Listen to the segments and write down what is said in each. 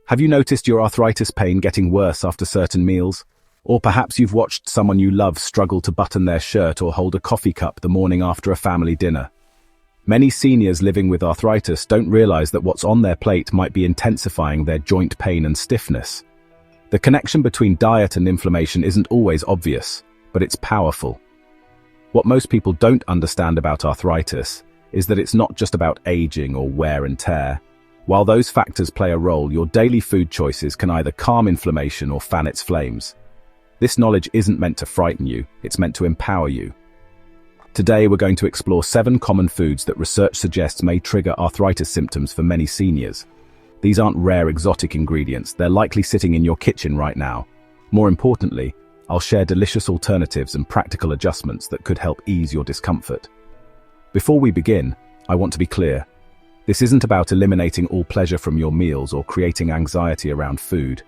Have you noticed your arthritis pain getting worse after certain meals? Or perhaps you've watched someone you love struggle to button their shirt or hold a coffee cup the morning after a family dinner. Many seniors living with arthritis don't realize that what's on their plate might be intensifying their joint pain and stiffness. The connection between diet and inflammation isn't always obvious, but it's powerful. What most people don't understand about arthritis is that it's not just about aging or wear and tear. While those factors play a role, your daily food choices can either calm inflammation or fan its flames. This knowledge isn't meant to frighten you, it's meant to empower you. Today we're going to explore 7 common foods that research suggests may trigger arthritis symptoms for many seniors. These aren't rare exotic ingredients, they're likely sitting in your kitchen right now. More importantly, I'll share delicious alternatives and practical adjustments that could help ease your discomfort. Before we begin, I want to be clear. This isn't about eliminating all pleasure from your meals or creating anxiety around food.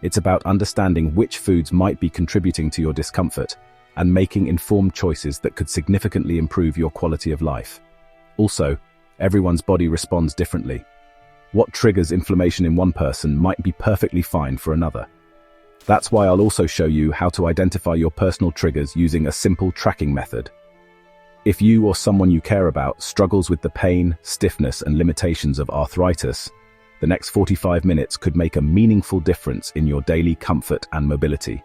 It's about understanding which foods might be contributing to your discomfort and making informed choices that could significantly improve your quality of life. Also, everyone's body responds differently. What triggers inflammation in one person might be perfectly fine for another. That's why I'll also show you how to identify your personal triggers using a simple tracking method. If you or someone you care about struggles with the pain, stiffness, and limitations of arthritis, the next 45 minutes could make a meaningful difference in your daily comfort and mobility.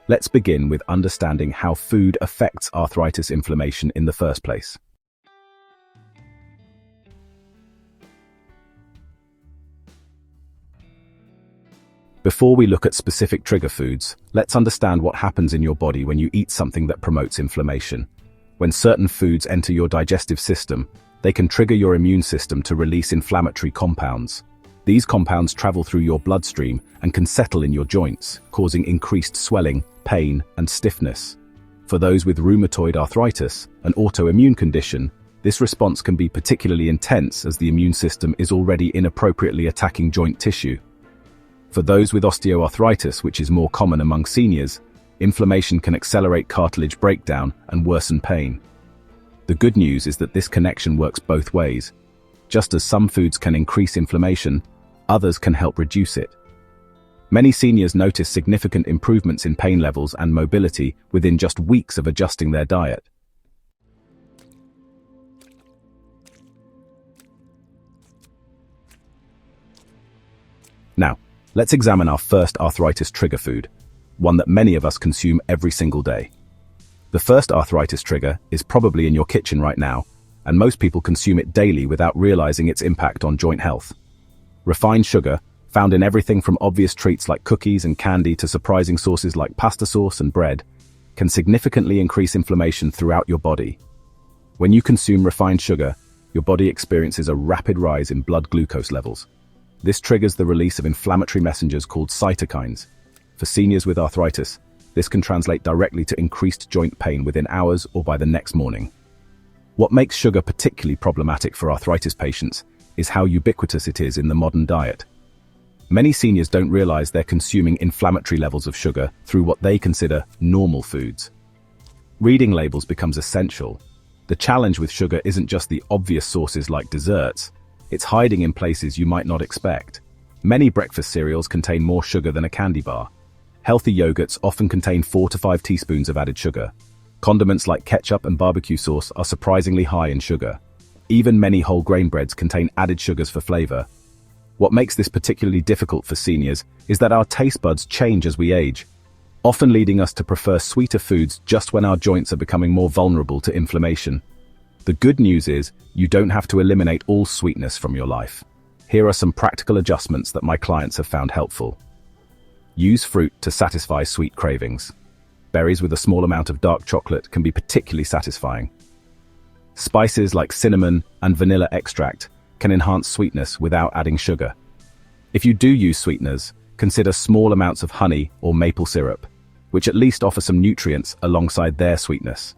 Let's begin with understanding how food affects arthritis inflammation in the first place. Before we look at specific trigger foods, let's understand what happens in your body when you eat something that promotes inflammation. When certain foods enter your digestive system, they can trigger your immune system to release inflammatory compounds. These compounds travel through your bloodstream and can settle in your joints, causing increased swelling, pain, and stiffness. For those with rheumatoid arthritis, an autoimmune condition, this response can be particularly intense as the immune system is already inappropriately attacking joint tissue. For those with osteoarthritis, which is more common among seniors, inflammation can accelerate cartilage breakdown and worsen pain. The good news is that this connection works both ways. Just as some foods can increase inflammation, others can help reduce it. Many seniors notice significant improvements in pain levels and mobility within just weeks of adjusting their diet. Now, let's examine our first arthritis trigger food, one that many of us consume every single day. The first arthritis trigger is probably in your kitchen right now, and most people consume it daily without realizing its impact on joint health. Refined sugar, found in everything from obvious treats like cookies and candy to surprising sources like pasta sauce and bread, can significantly increase inflammation throughout your body. When you consume refined sugar, your body experiences a rapid rise in blood glucose levels. This triggers the release of inflammatory messengers called cytokines. For seniors with arthritis, this can translate directly to increased joint pain within hours or by the next morning. What makes sugar particularly problematic for arthritis patients is how ubiquitous it is in the modern diet. Many seniors don't realize they're consuming inflammatory levels of sugar through what they consider normal foods. Reading labels becomes essential. The challenge with sugar isn't just the obvious sources like desserts, it's hiding in places you might not expect. Many breakfast cereals contain more sugar than a candy bar. Healthy yogurts often contain 4 to 5 teaspoons of added sugar. Condiments like ketchup and barbecue sauce are surprisingly high in sugar. Even many whole grain breads contain added sugars for flavor. What makes this particularly difficult for seniors is that our taste buds change as we age, often leading us to prefer sweeter foods just when our joints are becoming more vulnerable to inflammation. The good news is, you don't have to eliminate all sweetness from your life. Here are some practical adjustments that my clients have found helpful. Use fruit to satisfy sweet cravings. Berries with a small amount of dark chocolate can be particularly satisfying. Spices like cinnamon and vanilla extract can enhance sweetness without adding sugar. If you do use sweeteners, consider small amounts of honey or maple syrup, which at least offer some nutrients alongside their sweetness.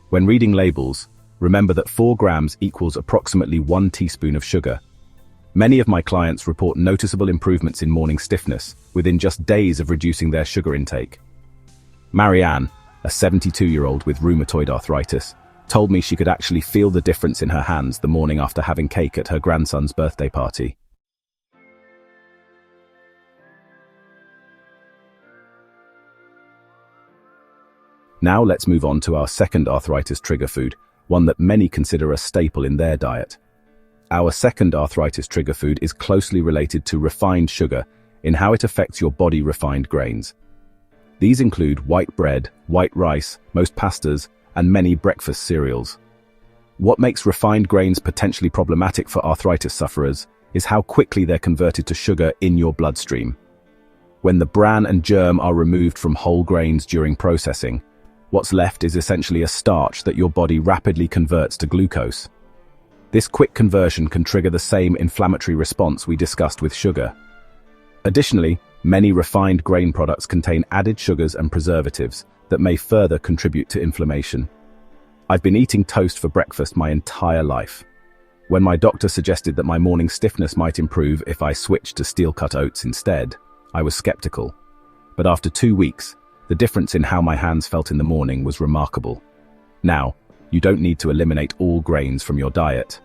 When reading labels, remember that 4 grams equals approximately 1 teaspoon of sugar. Many of my clients report noticeable improvements in morning stiffness within just days of reducing their sugar intake. Marianne, a 72-year-old with rheumatoid arthritis, told me she could actually feel the difference in her hands the morning after having cake at her grandson's birthday party. Now let's move on to our second arthritis trigger food, one that many consider a staple in their diet. Our second arthritis trigger food is closely related to refined sugar in how it affects your body refined grains. These include white bread, white rice, most pastas, and many breakfast cereals. What makes refined grains potentially problematic for arthritis sufferers is how quickly they're converted to sugar in your bloodstream. When the bran and germ are removed from whole grains during processing, what's left is essentially a starch that your body rapidly converts to glucose. This quick conversion can trigger the same inflammatory response we discussed with sugar. Additionally, many refined grain products contain added sugars and preservatives that may further contribute to inflammation. I've been eating toast for breakfast my entire life. When my doctor suggested that my morning stiffness might improve if I switched to steel-cut oats instead, I was skeptical. But after 2 weeks, the difference in how my hands felt in the morning was remarkable. Now, you don't need to eliminate all grains from your diet.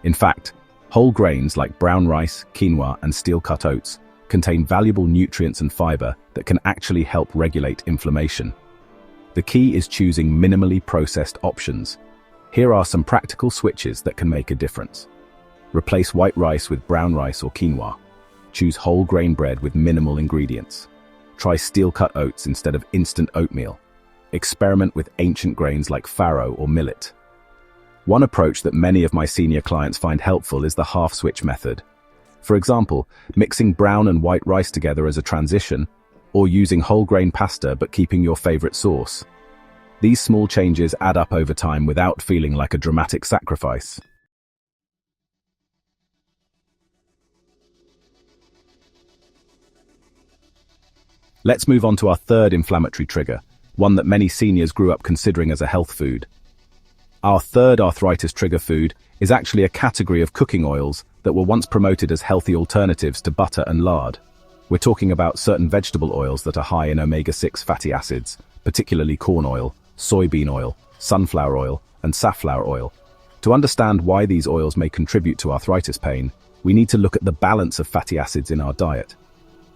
In fact, whole grains like brown rice, quinoa, and steel-cut oats contain valuable nutrients and fiber that can actually help regulate inflammation. The key is choosing minimally processed options. Here are some practical switches that can make a difference. Replace white rice with brown rice or quinoa. Choose whole grain bread with minimal ingredients. Try steel-cut oats instead of instant oatmeal. Experiment with ancient grains like farro or millet. One approach that many of my senior clients find helpful is the half-switch method. For example, mixing brown and white rice together as a transition, or using whole grain pasta but keeping your favorite sauce. These small changes add up over time without feeling like a dramatic sacrifice. Let's move on to our third inflammatory trigger, one that many seniors grew up considering as a health food. Our third arthritis trigger food is actually a category of cooking oils that were once promoted as healthy alternatives to butter and lard. We're talking about certain vegetable oils that are high in omega-6 fatty acids, particularly corn oil, soybean oil, sunflower oil, and safflower oil. To understand why these oils may contribute to arthritis pain, we need to look at the balance of fatty acids in our diet.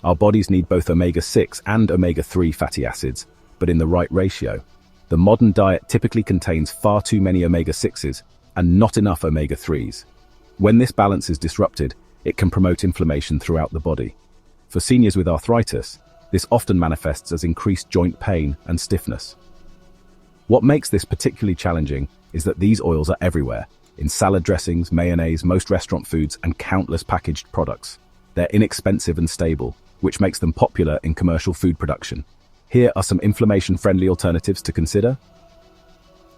Our bodies need both omega-6 and omega-3 fatty acids, but in the right ratio. The modern diet typically contains far too many omega-6s and not enough omega-3s. When this balance is disrupted, it can promote inflammation throughout the body. For seniors with arthritis, this often manifests as increased joint pain and stiffness. What makes this particularly challenging is that these oils are everywhere, in salad dressings, mayonnaise, most restaurant foods, and countless packaged products. They're inexpensive and stable, which makes them popular in commercial food production. Here are some inflammation-friendly alternatives to consider.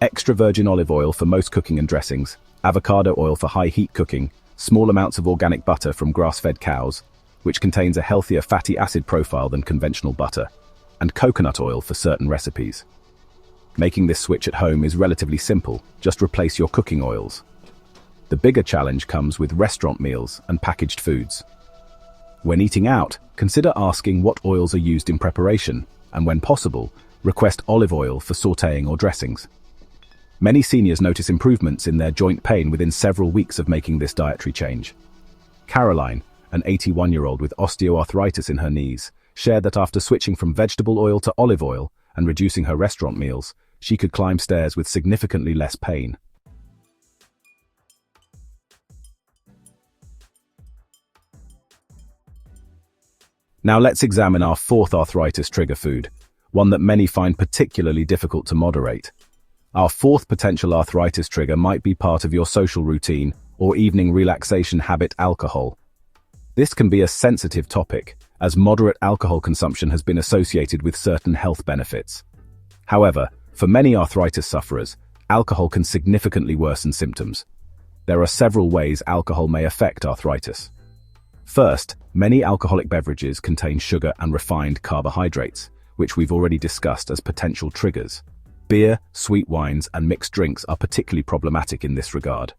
Extra virgin olive oil for most cooking and dressings, avocado oil for high-heat cooking, small amounts of organic butter from grass-fed cows, which contains a healthier fatty acid profile than conventional butter, and coconut oil for certain recipes. Making this switch at home is relatively simple, just replace your cooking oils. The bigger challenge comes with restaurant meals and packaged foods. When eating out, consider asking what oils are used in preparation, and when possible, request olive oil for sautéing or dressings. Many seniors notice improvements in their joint pain within several weeks of making this dietary change. Caroline, an 81-year-old with osteoarthritis in her knees, shared that after switching from vegetable oil to olive oil and reducing her restaurant meals, she could climb stairs with significantly less pain. Now let's examine our fourth arthritis trigger food, one that many find particularly difficult to moderate. Our fourth potential arthritis trigger might be part of your social routine or evening relaxation habit: alcohol. This can be a sensitive topic, as moderate alcohol consumption has been associated with certain health benefits. However, for many arthritis sufferers, alcohol can significantly worsen symptoms. There are several ways alcohol may affect arthritis. First, many alcoholic beverages contain sugar and refined carbohydrates, which we've already discussed as potential triggers. Beer, sweet wines, and mixed drinks are particularly problematic in this regard.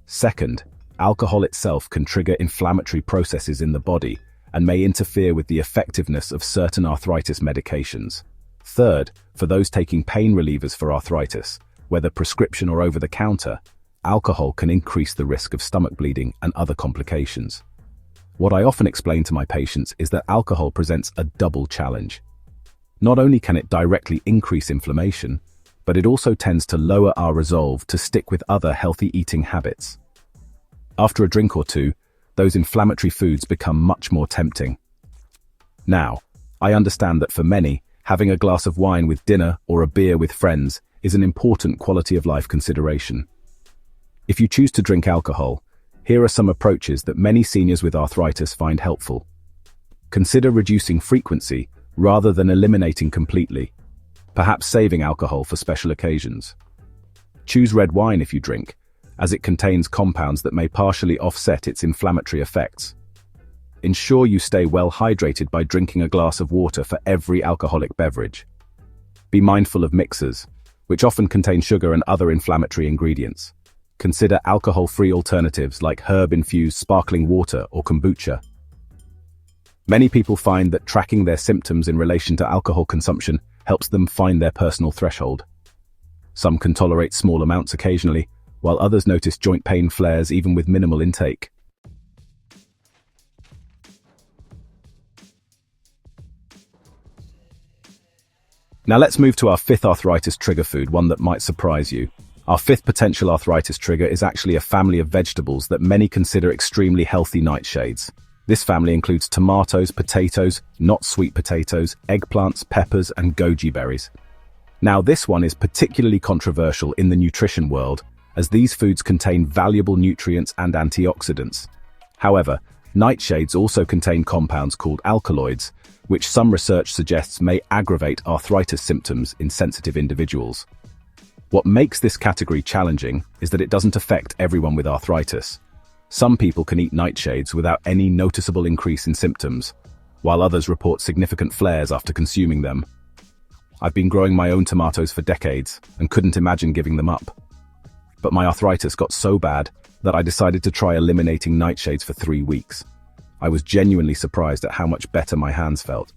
Second, alcohol itself can trigger inflammatory processes in the body and may interfere with the effectiveness of certain arthritis medications. Third, for those taking pain relievers for arthritis, whether prescription or over-the-counter, alcohol can increase the risk of stomach bleeding and other complications. What I often explain to my patients is that alcohol presents a double challenge. Not only can it directly increase inflammation, but it also tends to lower our resolve to stick with other healthy eating habits. After a drink or two, those inflammatory foods become much more tempting. Now, I understand that for many, having a glass of wine with dinner or a beer with friends is an important quality of life consideration. If you choose to drink alcohol, here are some approaches that many seniors with arthritis find helpful. Consider reducing frequency rather than eliminating completely, perhaps saving alcohol for special occasions. Choose red wine if you drink, as it contains compounds that may partially offset its inflammatory effects. Ensure you stay well hydrated by drinking a glass of water for every alcoholic beverage. Be mindful of mixers, which often contain sugar and other inflammatory ingredients. Consider alcohol-free alternatives like herb-infused sparkling water or kombucha. Many people find that tracking their symptoms in relation to alcohol consumption helps them find their personal threshold. Some can tolerate small amounts occasionally, while others notice joint pain flares even with minimal intake. Now let's move to our fifth arthritis trigger food, one that might surprise you. Our fifth potential arthritis trigger is actually a family of vegetables that many consider extremely healthy nightshades. This family includes tomatoes, potatoes, not sweet potatoes, eggplants, peppers, and goji berries. Now this one is particularly controversial in the nutrition world, as these foods contain valuable nutrients and antioxidants. However, nightshades also contain compounds called alkaloids, which some research suggests may aggravate arthritis symptoms in sensitive individuals. What makes this category challenging is that it doesn't affect everyone with arthritis. Some people can eat nightshades without any noticeable increase in symptoms, while others report significant flares after consuming them. I've been growing my own tomatoes for decades and couldn't imagine giving them up. But my arthritis got so bad that I decided to try eliminating nightshades for 3 weeks. I was genuinely surprised at how much better my hands felt.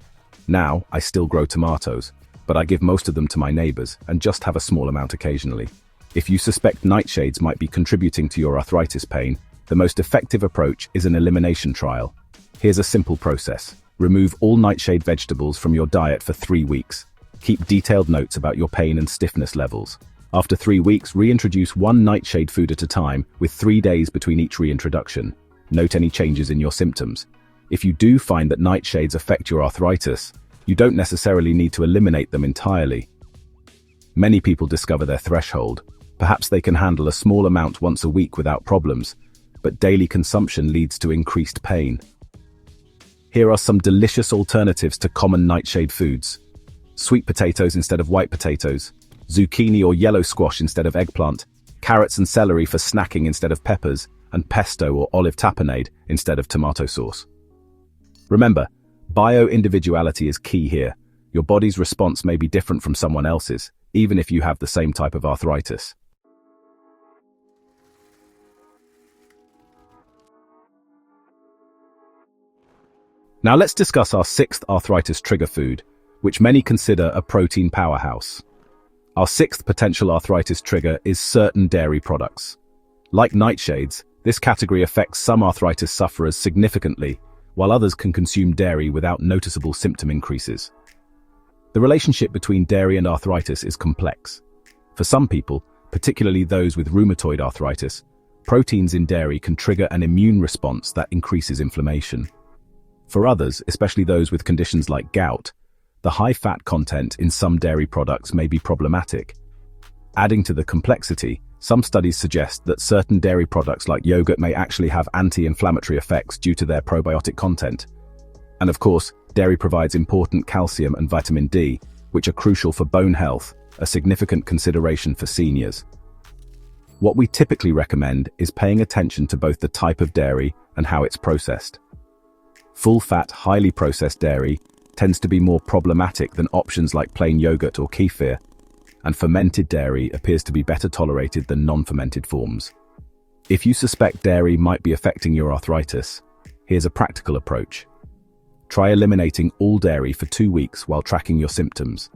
Now, I still grow tomatoes, but I give most of them to my neighbors and just have a small amount occasionally. If you suspect nightshades might be contributing to your arthritis pain, the most effective approach is an elimination trial. Here's a simple process. Remove all nightshade vegetables from your diet for 3 weeks. Keep detailed notes about your pain and stiffness levels. After 3 weeks, reintroduce one nightshade food at a time, with 3 days between each reintroduction. Note any changes in your symptoms. If you do find that nightshades affect your arthritis, you don't necessarily need to eliminate them entirely. Many people discover their threshold. Perhaps they can handle a small amount once a week without problems, but daily consumption leads to increased pain. Here are some delicious alternatives to common nightshade foods. Sweet potatoes instead of white potatoes, zucchini or yellow squash instead of eggplant, carrots and celery for snacking instead of peppers, and pesto or olive tapenade instead of tomato sauce. Remember, bio-individuality is key here. Your body's response may be different from someone else's, even if you have the same type of arthritis. Now let's discuss our sixth arthritis trigger food, which many consider a protein powerhouse. Our sixth potential arthritis trigger is certain dairy products. Like nightshades, this category affects some arthritis sufferers significantly, while others can consume dairy without noticeable symptom increases. The relationship between dairy and arthritis is complex. For some people, particularly those with rheumatoid arthritis, proteins in dairy can trigger an immune response that increases inflammation. For others, especially those with conditions like gout, the high fat content in some dairy products may be problematic. Adding to the complexity, some studies suggest that certain dairy products like yogurt may actually have anti-inflammatory effects due to their probiotic content. And of course, dairy provides important calcium and vitamin D, which are crucial for bone health, a significant consideration for seniors. What we typically recommend is paying attention to both the type of dairy and how it's processed. Full-fat, highly processed dairy tends to be more problematic than options like plain yogurt or kefir, and fermented dairy appears to be better tolerated than non-fermented forms. If you suspect dairy might be affecting your arthritis, here's a practical approach. Try eliminating all dairy for 2 weeks while tracking your symptoms.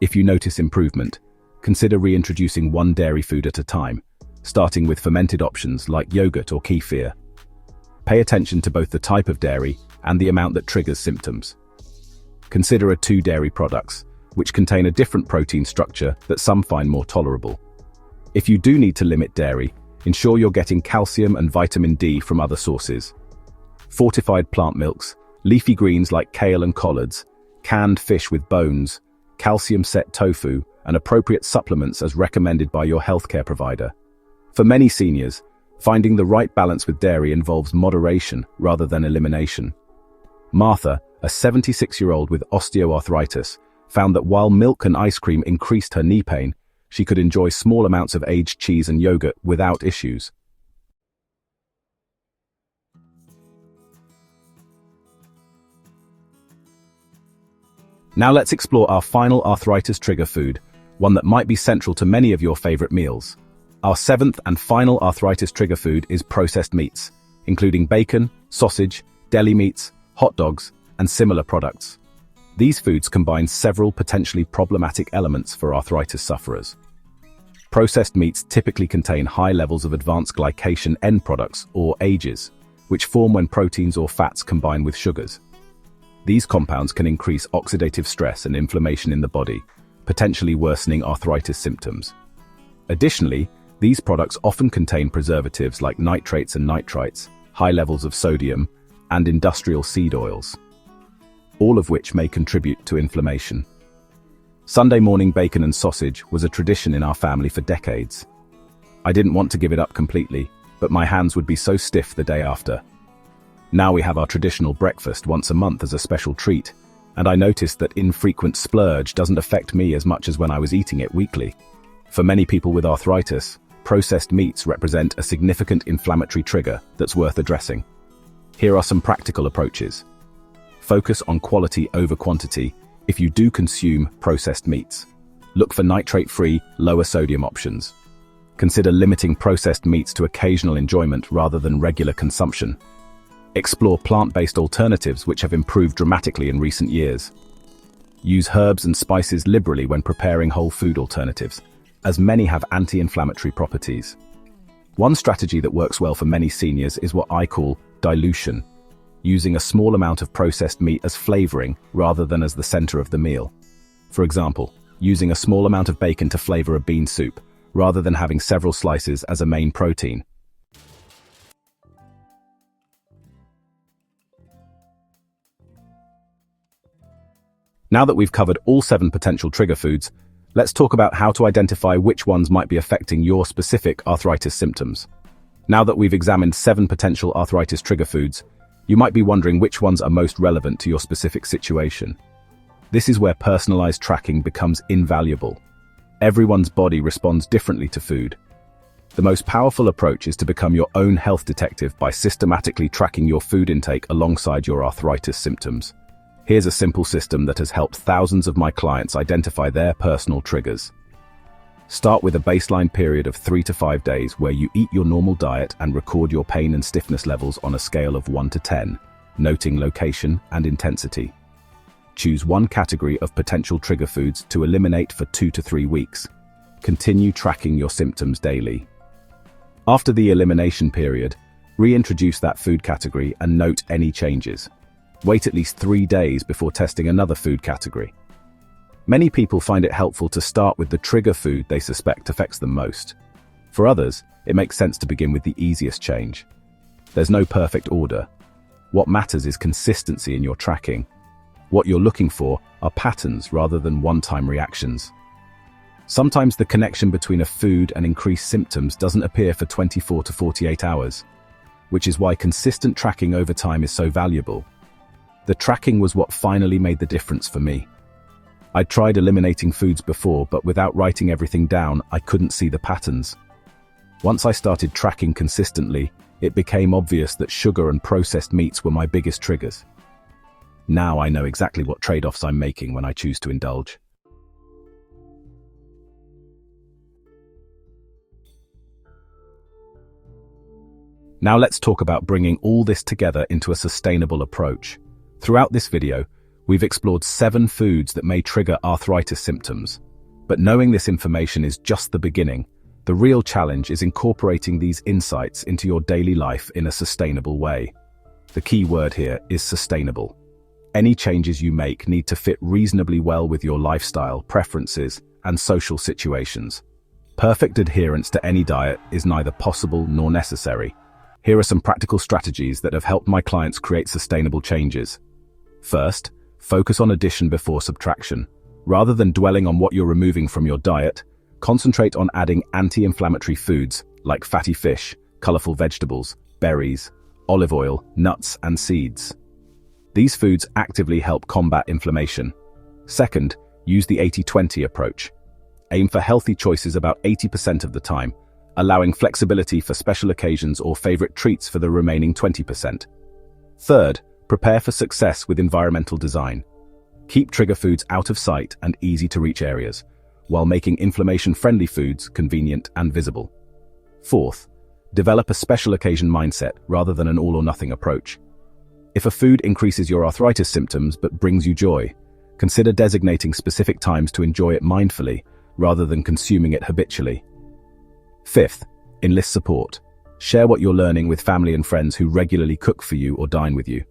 If you notice improvement, consider reintroducing one dairy food at a time, starting with fermented options like yogurt or kefir. Pay attention to both the type of dairy and the amount that triggers symptoms. consider 2 dairy products, which contain a different protein structure that some find more tolerable. If you do need to limit dairy, ensure you're getting calcium and vitamin D from other sources. Fortified plant milks, leafy greens like kale and collards, canned fish with bones, calcium-set tofu, and appropriate supplements as recommended by your healthcare provider. For many seniors, finding the right balance with dairy involves moderation rather than elimination. Martha, a 76-year-old with osteoarthritis, found that while milk and ice cream increased her knee pain, she could enjoy small amounts of aged cheese and yogurt without issues. Now let's explore our final arthritis trigger food, one that might be central to many of your favorite meals. Our 7th and final arthritis trigger food is processed meats, including bacon, sausage, deli meats, hot dogs, and similar products. These foods combine several potentially problematic elements for arthritis sufferers. Processed meats typically contain high levels of advanced glycation end products, or AGEs, which form when proteins or fats combine with sugars. These compounds can increase oxidative stress and inflammation in the body, potentially worsening arthritis symptoms. Additionally, these products often contain preservatives like nitrates and nitrites, high levels of sodium, and industrial seed oils, all of which may contribute to inflammation. Sunday morning bacon and sausage was a tradition in our family for decades. I didn't want to give it up completely, but my hands would be so stiff the day after. Now we have our traditional breakfast once a month as a special treat, and I noticed that infrequent splurge doesn't affect me as much as when I was eating it weekly. For many people with arthritis, processed meats represent a significant inflammatory trigger that's worth addressing. Here are some practical approaches. Focus on quality over quantity if you do consume processed meats. Look for nitrate-free, lower sodium options. Consider limiting processed meats to occasional enjoyment rather than regular consumption. Explore plant-based alternatives which have improved dramatically in recent years. Use herbs and spices liberally when preparing whole food alternatives, as many have anti-inflammatory properties. One strategy that works well for many seniors is what I call dilution, using a small amount of processed meat as flavoring rather than as the center of the meal. For example, using a small amount of bacon to flavor a bean soup, rather than having several slices as a main protein. Now that we've covered all 7 potential trigger foods, let's talk about how to identify which ones might be affecting your specific arthritis symptoms. Now that we've examined 7 potential arthritis trigger foods, you might be wondering which ones are most relevant to your specific situation. This is where personalized tracking becomes invaluable. Everyone's body responds differently to food. The most powerful approach is to become your own health detective by systematically tracking your food intake alongside your arthritis symptoms. Here's a simple system that has helped thousands of my clients identify their personal triggers. Start with a baseline period of 3 to 5 days where you eat your normal diet and record your pain and stiffness levels on a scale of 1 to 10, noting location and intensity. Choose one category of potential trigger foods to eliminate for 2 to 3 weeks. Continue tracking your symptoms daily. After the elimination period, reintroduce that food category and note any changes. Wait at least 3 days before testing another food category. Many people find it helpful to start with the trigger food they suspect affects them most. For others, it makes sense to begin with the easiest change. There's no perfect order. What matters is consistency in your tracking. What you're looking for are patterns rather than one-time reactions. Sometimes the connection between a food and increased symptoms doesn't appear for 24 to 48 hours, which is why consistent tracking over time is so valuable. The tracking was what finally made the difference for me. I'd tried eliminating foods before, but without writing everything down, I couldn't see the patterns. Once I started tracking consistently, it became obvious that sugar and processed meats were my biggest triggers. Now I know exactly what trade-offs I'm making when I choose to indulge. Now let's talk about bringing all this together into a sustainable approach. Throughout this video, we've explored 7 foods that may trigger arthritis symptoms. But knowing this information is just the beginning. The real challenge is incorporating these insights into your daily life in a sustainable way. The key word here is sustainable. Any changes you make need to fit reasonably well with your lifestyle, preferences, and social situations. Perfect adherence to any diet is neither possible nor necessary. Here are some practical strategies that have helped my clients create sustainable changes. First, focus on addition before subtraction. Rather than dwelling on what you're removing from your diet, concentrate on adding anti-inflammatory foods like fatty fish, colorful vegetables, berries, olive oil, nuts, and seeds. These foods actively help combat inflammation. Second, use the 80-20 approach. Aim for healthy choices about 80% of the time, allowing flexibility for special occasions or favorite treats for the remaining 20%. Third, prepare for success with environmental design. Keep trigger foods out of sight and easy to reach areas, while making inflammation-friendly foods convenient and visible. Fourth, develop a special occasion mindset rather than an all-or-nothing approach. If a food increases your arthritis symptoms but brings you joy, consider designating specific times to enjoy it mindfully rather than consuming it habitually. Fifth, enlist support. Share what you're learning with family and friends who regularly cook for you or dine with you.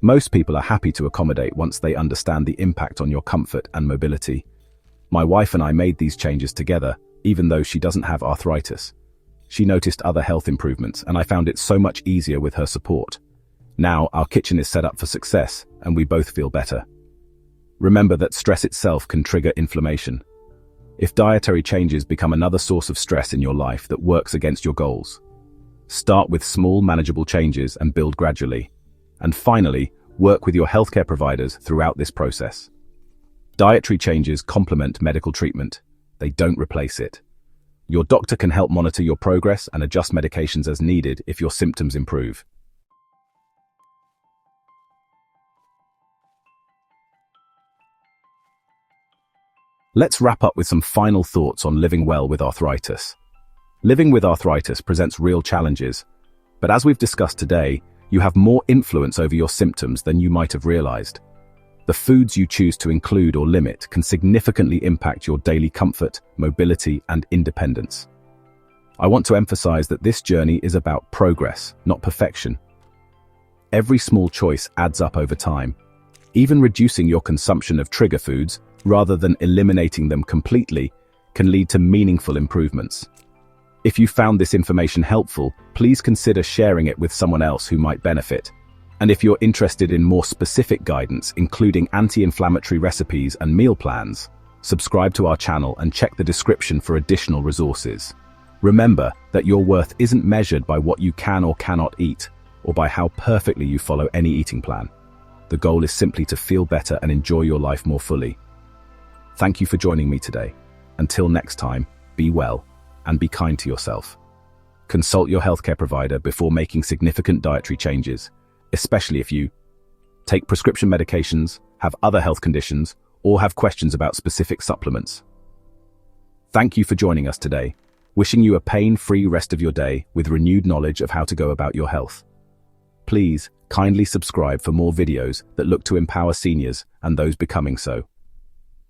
Most people are happy to accommodate once they understand the impact on your comfort and mobility. My wife and I made these changes together, even though she doesn't have arthritis. She noticed other health improvements, and I found it so much easier with her support. Now, our kitchen is set up for success, and we both feel better. Remember that stress itself can trigger inflammation. If dietary changes become another source of stress in your life that works against your goals, start with small, manageable changes and build gradually. And finally, work with your healthcare providers throughout this process. Dietary changes complement medical treatment. They don't replace it. Your doctor can help monitor your progress and adjust medications as needed if your symptoms improve. Let's wrap up with some final thoughts on living well with arthritis. Living with arthritis presents real challenges, but as we've discussed today, you have more influence over your symptoms than you might have realized. The foods you choose to include or limit can significantly impact your daily comfort, mobility, and independence. I want to emphasize that this journey is about progress, not perfection. Every small choice adds up over time. Even reducing your consumption of trigger foods, rather than eliminating them completely, can lead to meaningful improvements. If you found this information helpful, please consider sharing it with someone else who might benefit. And if you're interested in more specific guidance, including anti-inflammatory recipes and meal plans, subscribe to our channel and check the description for additional resources. Remember that your worth isn't measured by what you can or cannot eat, or by how perfectly you follow any eating plan. The goal is simply to feel better and enjoy your life more fully. Thank you for joining me today. Until next time, be well and be kind to yourself. Consult your healthcare provider before making significant dietary changes, especially if you take prescription medications, have other health conditions, or have questions about specific supplements. Thank you for joining us today. Wishing you a pain-free rest of your day with renewed knowledge of how to go about your health. Please kindly subscribe for more videos that look to empower seniors and those becoming so.